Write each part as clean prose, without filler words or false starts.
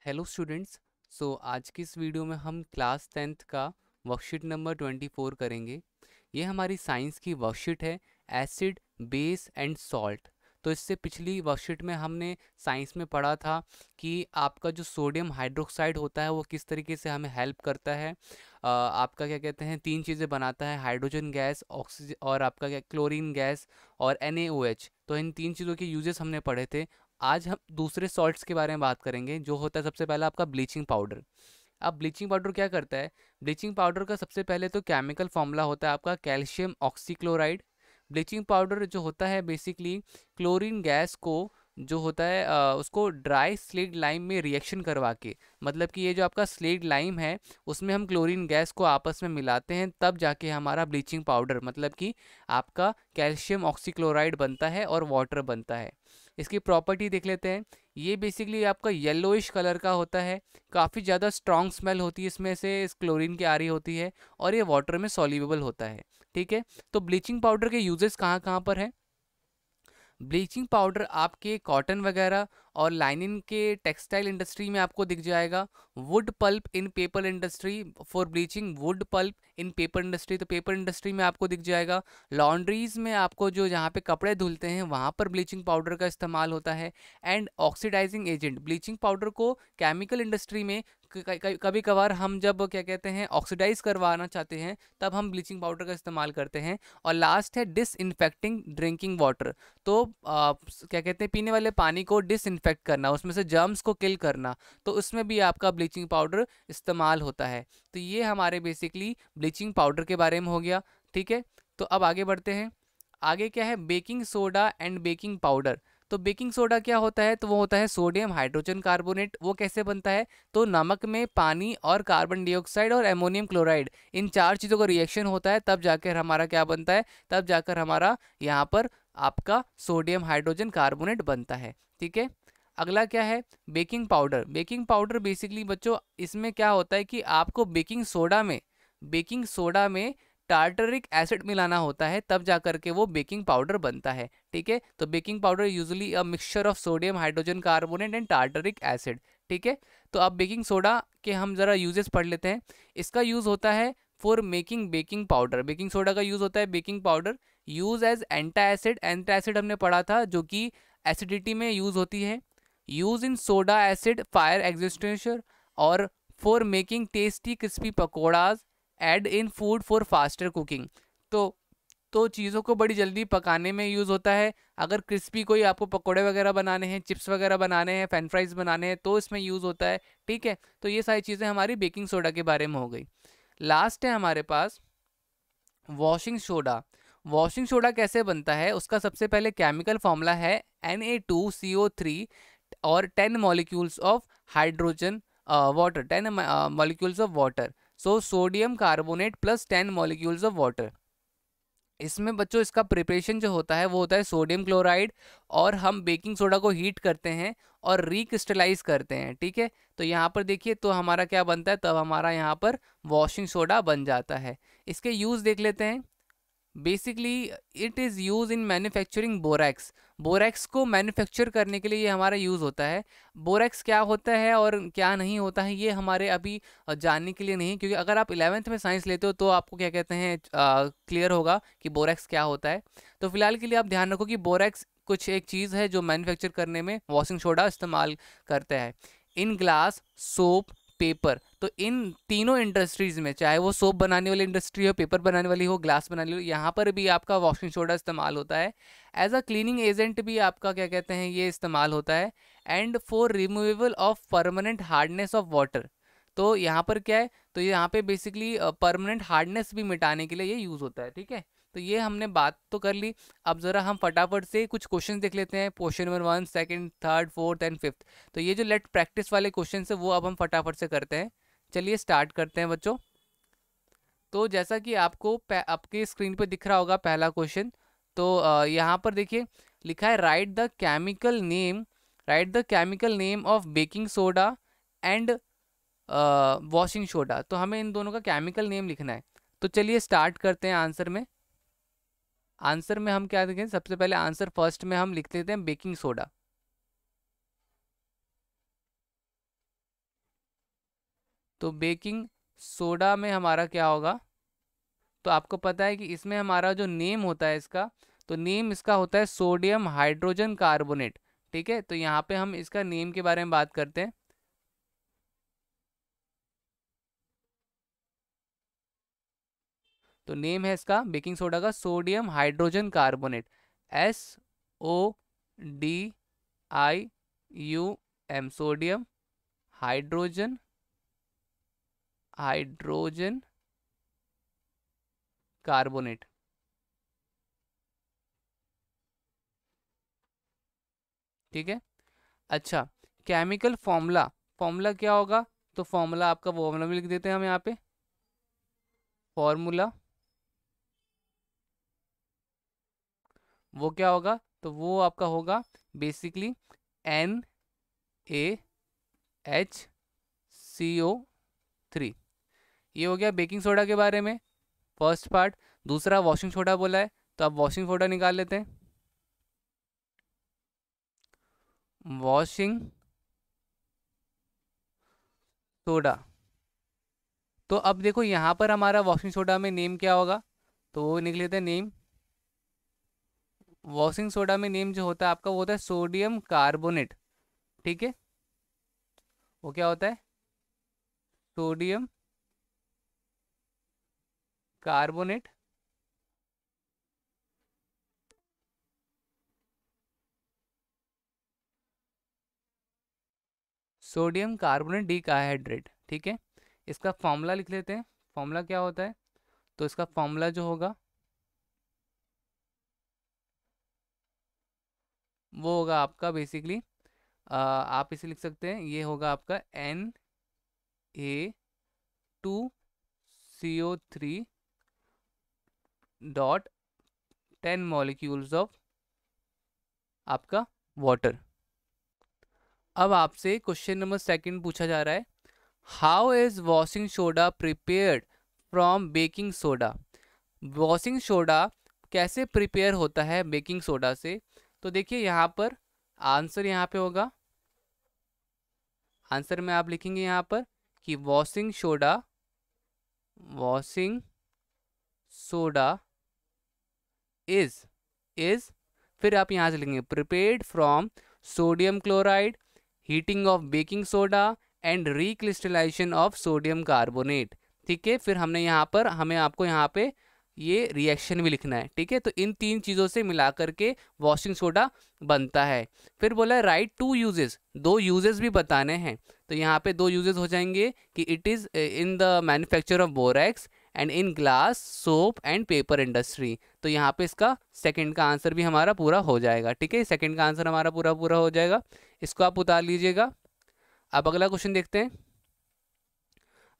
Hello students. आज की इस वीडियो में हम क्लास 10th का वर्कशीट नंबर 24 करेंगे। ये हमारी साइंस की वर्कशीट है, एसिड बेस एंड सॉल्ट। तो इससे पिछली वर्कशीट में हमने साइंस में पढ़ा था कि आपका जो सोडियम हाइड्रोक्साइड होता है वो किस तरीके से हमें हेल्प करता है। आपका क्या कहते हैं, तीन चीज़ें बनाता है, हाइड्रोजन गैस, ऑक्सीजन और आपका क्या क्लोरीन गैस और NaOH। तो इन तीन चीज़ों के यूजेस हमने पढ़े थे। आज हम दूसरे सॉल्ट्स के बारे में बात करेंगे, जो होता है सबसे पहला आपका ब्लीचिंग पाउडर। अब ब्लीचिंग पाउडर क्या करता है? ब्लीचिंग पाउडर का सबसे पहले तो केमिकल फॉर्मूला होता है आपका कैल्शियम ऑक्सीक्लोराइड। ब्लीचिंग पाउडर जो होता है बेसिकली क्लोरीन गैस को जो होता है उसको ड्राई स्लेट लाइम में रिएक्शन करवा के, मतलब कि ये जो आपका स्लेट लाइम है उसमें हम क्लोरीन गैस को आपस में मिलाते हैं, तब जाके हमारा ब्लीचिंग पाउडर मतलब कि आपका कैल्शियम ऑक्सीक्लोराइड बनता है और वाटर बनता है। इसकी प्रॉपर्टी देख लेते हैं। ये बेसिकली आपका येलोइश कलर का होता है, काफ़ी ज़्यादा स्ट्रॉन्ग स्मेल होती है इसमें से, इस क्लोरीन की आ रही होती है, और ये वाटर में सॉल्युबल होता है। ठीक है, तो ब्लीचिंग पाउडर के यूजेस कहाँ कहाँ पर है? ब्लीचिंग पाउडर आपके कॉटन वगैरह और लाइनिंग के टेक्सटाइल इंडस्ट्री में आपको दिख जाएगा। Wood pulp in paper industry, for bleaching wood pulp in paper industry, तो पेपर इंडस्ट्री में आपको दिख जाएगा। लॉन्ड्रीज में आपको जो जहाँ पे कपड़े धुलते हैं वहाँ पर ब्लीचिंग पाउडर का इस्तेमाल होता है। And oxidizing agent, bleaching powder को केमिकल इंडस्ट्री में कभी कभार हम जब क्या कहते हैं ऑक्सीडाइज करवाना चाहते हैं तब हम ब्लीचिंग पाउडर का इस्तेमाल करते हैं। और लास्ट है डिसइंफेक्टिंग ड्रिंकिंग वाटर। तो क्या कहते हैं, पीने वाले पानी को डिसइंफेक्ट करना, उसमें से जर्म्स को किल करना, तो उसमें भी आपका ब्लीचिंग पाउडर इस्तेमाल होता है। तो ये हमारे बेसिकली ब्लीचिंग पाउडर के बारे में हो गया। ठीक है, तो अब आगे बढ़ते हैं। आगे क्या है? Baking soda and baking powder. तो बेकिंग सोडा क्या होता है? तो वो होता है सोडियम हाइड्रोजन कार्बोनेट। वो कैसे बनता है? तो नमक में पानी और कार्बन डाइऑक्साइड और एमोनियम क्लोराइड, इन चार चीज़ों का रिएक्शन होता है, तब जाकर हमारा क्या बनता है? तब जाकर हमारा यहाँ पर आपका सोडियम हाइड्रोजन कार्बोनेट बनता है। ठीक है, अगला क्या है? Baking powder. Baking powder basically बच्चों इसमें क्या होता है कि आपको बेकिंग सोडा में टार्टरिक एसिड मिलाना होता है, तब जाकर के वो बेकिंग पाउडर बनता है। ठीक है, तो baking powder usually a mixture of sodium hydrogen carbonate and tartaric acid. ठीक है, तो अब बेकिंग सोडा के हम जरा यूजेस पढ़ लेते हैं। इसका यूज होता है for making baking powder. Baking soda का यूज होता है baking powder, use as antacid. Antacid हमने पढ़ा था जो कि एसिडिटी में यूज होती है। Use in soda acid fire extinguisher, और for making tasty crispy pakoras, add in food for faster cooking. तो चीज़ों को बड़ी जल्दी पकाने में यूज़ होता है। अगर क्रिस्पी कोई आपको पकोड़े वगैरह बनाने हैं, चिप्स वगैरह बनाने हैं, फ्रेंच फ्राइज बनाने हैं, तो इसमें यूज़ होता है। ठीक है, तो ये सारी चीज़ें हमारी बेकिंग सोडा के बारे में हो गई। लास्ट है हमारे पास वॉशिंग सोडा। वॉशिंग सोडा कैसे बनता है? उसका सबसे पहले केमिकल फॉर्मूला है Na2CO3 और 10 molecules of hydrogen water, 10 molecules of water. So sodium carbonate plus 10 molecules of water. इसमें बच्चों इसका प्रिपरेशन जो होता है वो होता है सोडियम क्लोराइड, और हम बेकिंग सोडा को हीट करते हैं और रिक्रिस्टलाइज करते हैं। ठीक है, तो यहाँ पर देखिए तो हमारा क्या बनता है, तब हमारा यहाँ पर वॉशिंग सोडा बन जाता है। इसके यूज़ देख लेते हैं। Basically it is use in manufacturing borax. Borax को मैन्युफैक्चर करने के लिए ये हमारा यूज़ होता है। बोरैक्स क्या होता है और क्या नहीं होता है ये हमारे अभी जानने के लिए नहीं, क्योंकि अगर आप 11th में साइंस लेते हो तो आपको क्या कहते हैं क्लियर होगा कि बोरैक्स क्या होता है। तो फिलहाल के लिए आप ध्यान रखो कि बोरैक्स कुछ एक चीज़ है जो मैन्युफैक्चर करने में वॉशिंग सोडा इस्तेमाल करता है। इन ग्लास, सोप, पेपर, तो इन तीनों इंडस्ट्रीज में, चाहे वो सोप बनाने वाली इंडस्ट्री हो, पेपर बनाने वाली हो, ग्लास बनाने वाली हो, यहाँ पर भी आपका वॉशिंग सोडा इस्तेमाल होता है। एज अ क्लीनिंग एजेंट भी आपका क्या कहते हैं ये इस्तेमाल होता है। And for removable of permanent hardness of water. तो यहाँ पर क्या है, तो यहाँ पे बेसिकली परमानेंट हार्डनेस भी मिटाने के लिए ये यूज़ होता है। ठीक है, तो ये हमने बात तो कर ली। अब ज़रा हम फटाफट से कुछ क्वेश्चन देख लेते हैं, question number 1, second, third, fourth and fifth. तो ये जो लेट प्रैक्टिस वाले क्वेश्चन है वो अब हम फटाफट से करते हैं। चलिए स्टार्ट करते हैं बच्चों। तो जैसा कि आपको आपके स्क्रीन पे दिख रहा होगा पहला क्वेश्चन, तो यहाँ पर देखिए लिखा है right the chemical name of baking soda and washing soda. तो हमें इन दोनों का केमिकल नेम लिखना है। तो चलिए स्टार्ट करते हैं आंसर में। आंसर में हम क्या देखें, सबसे पहले आंसर फर्स्ट में हम लिख देते हैं बेकिंग सोडा। तो बेकिंग सोडा में हमारा क्या होगा, तो आपको पता है कि इसमें हमारा जो नेम होता है इसका, तो नेम इसका होता है सोडियम हाइड्रोजन कार्बोनेट। ठीक है, तो यहाँ पे हम इसका नेम के बारे में बात करते हैं। तो नेम है इसका बेकिंग सोडा का sodium hydrogen carbonate, SODIUM, sodium hydrogen hydrogen carbonate. ठीक है, अच्छा, केमिकल फॉर्मूला, फॉर्मूला क्या होगा, तो फॉर्मूला आपका फॉर्मूला भी लिख देते हैं हम यहाँ पे, फॉर्मूला वो क्या होगा, तो वो आपका होगा बेसिकली NaHCO3। ये हो गया बेकिंग सोडा के बारे में फर्स्ट पार्ट। दूसरा वॉशिंग सोडा बोला है, तो आप वॉशिंग सोडा निकाल लेते हैं। वॉशिंग सोडा, तो अब देखो यहाँ पर हमारा वॉशिंग सोडा में नेम क्या होगा, तो वो लिख लेते हैं नेम। वॉशिंग सोडा में नेम जो होता है आपका वो होता है सोडियम कार्बोनेट। ठीक है, वो क्या होता है, sodium carbonate. Sodium carbonate dehydrate. ठीक है, इसका फॉर्मूला लिख लेते हैं। फॉर्मूला क्या होता है, तो इसका फॉर्मूला जो होगा वो होगा आपका बेसिकली, आप इसे लिख सकते हैं, ये होगा आपका Na2CO3.10 ऑफ आपका वाटर। अब आपसे क्वेश्चन नंबर सेकंड पूछा जा रहा है, how is washing soda prepared from baking soda. Washing soda कैसे प्रिपेयर होता है बेकिंग सोडा से, तो देखिए यहाँ पर आंसर यहाँ पे होगा, आंसर में आप लिखेंगे यहाँ पर कि वॉशिंग सोडा इज, फिर आप यहाँ से लिखेंगे prepared from sodium chloride, heating of baking soda and recrystallisation of sodium carbonate. ठीक है, फिर हमने यहाँ पर, हमें आपको यहाँ पे ये रिएक्शन भी लिखना है। ठीक है, तो इन तीन चीज़ों से मिला करके वॉशिंग सोडा बनता है। फिर बोला है राइट टू यूजेस, दो यूजेस भी बताने हैं। तो यहाँ पे दो यूजेस हो जाएंगे कि it is in the manufacture of borax and in glass soap and paper industry. तो यहाँ पे इसका सेकंड का आंसर भी हमारा पूरा हो जाएगा। ठीक है, सेकंड का आंसर हमारा पूरा पूरा हो जाएगा, इसको आप उतार लीजिएगा। अब अगला क्वेश्चन देखते हैं।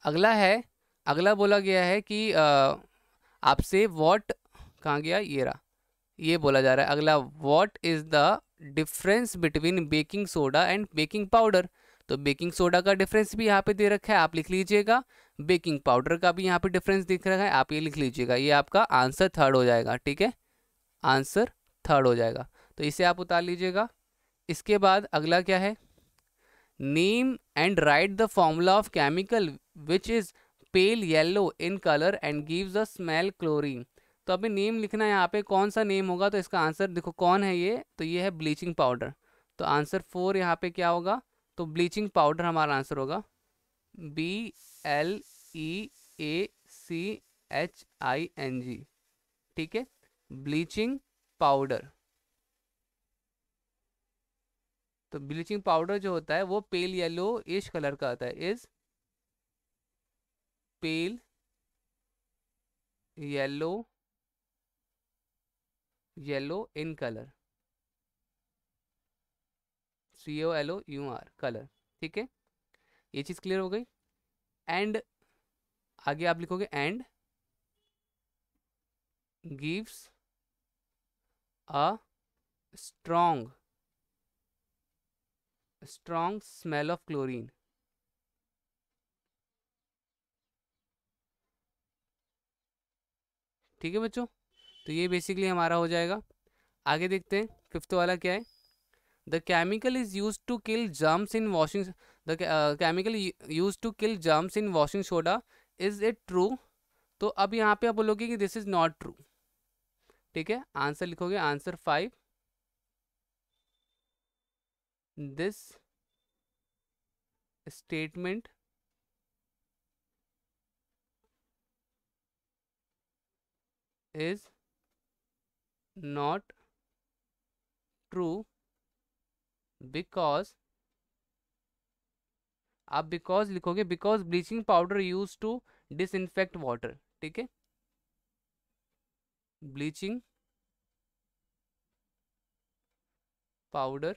अगला है, अगला बोला गया है कि आपसे व्हाट, कहाँ गया, ये रहा, ये बोला जा रहा है अगला, what is the difference between baking soda and baking powder. तो बेकिंग सोडा का डिफरेंस भी यहाँ पे दे रखा है, आप लिख लीजिएगा। बेकिंग पाउडर का भी यहाँ पे डिफरेंस दिख रहा है, आप ये लिख लीजिएगा। ये आपका आंसर थर्ड हो जाएगा। ठीक है, आंसर थर्ड हो जाएगा, तो इसे आप उतार लीजिएगा। इसके बाद अगला क्या है, name and right the formula of chemical which is pale yellow in colour and gives a smell chlorine. तो अभी नेम लिखना है यहाँ पे, कौन सा नेम होगा, तो इसका आंसर देखो कौन है ये, तो ये है ब्लीचिंग पाउडर। तो आंसर 4 यहाँ पे क्या होगा, तो ब्लीचिंग पाउडर हमारा आंसर होगा, BLEACHING। ठीक है, ब्लीचिंग पाउडर। तो ब्लीचिंग पाउडर जो होता है वो पेल येलो इश कलर का आता है, is pale yellow, yellow in colour, COLOUR colour. ठीक है, ये चीज़ क्लियर हो गई। एंड आगे आप लिखोगे and gives a strong strong smell of chlorine. ठीक है बच्चों, तो ये बेसिकली हमारा हो जाएगा। आगे देखते हैं फिफ्थ वाला क्या है, the chemical is use to kill germs in washing. The chemical use to kill germs in washing soda, is it true? तो अब यहाँ पे आप बोलोगे कि दिस इज नॉट ट्रू, ठीक है। आंसर लिखोगे, answer 5, this statement is not true because, आप बिकॉज लिखोगे, because bleaching powder use to disinfect water, ठीक है। Bleaching powder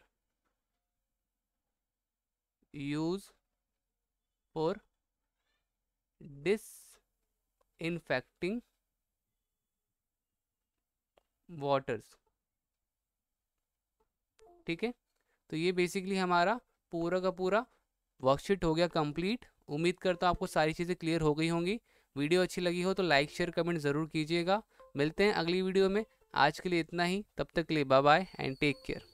use for disinfecting waters, ठीक है। तो ये बेसिकली हमारा पूरा का पूरा वर्कशीट हो गया कंप्लीट। उम्मीद करता हूँ आपको सारी चीज़ें क्लियर हो गई होंगी। वीडियो अच्छी लगी हो तो लाइक शेयर कमेंट ज़रूर कीजिएगा। मिलते हैं अगली वीडियो में। आज के लिए इतना ही, तब तक के लिए bye bye and take care.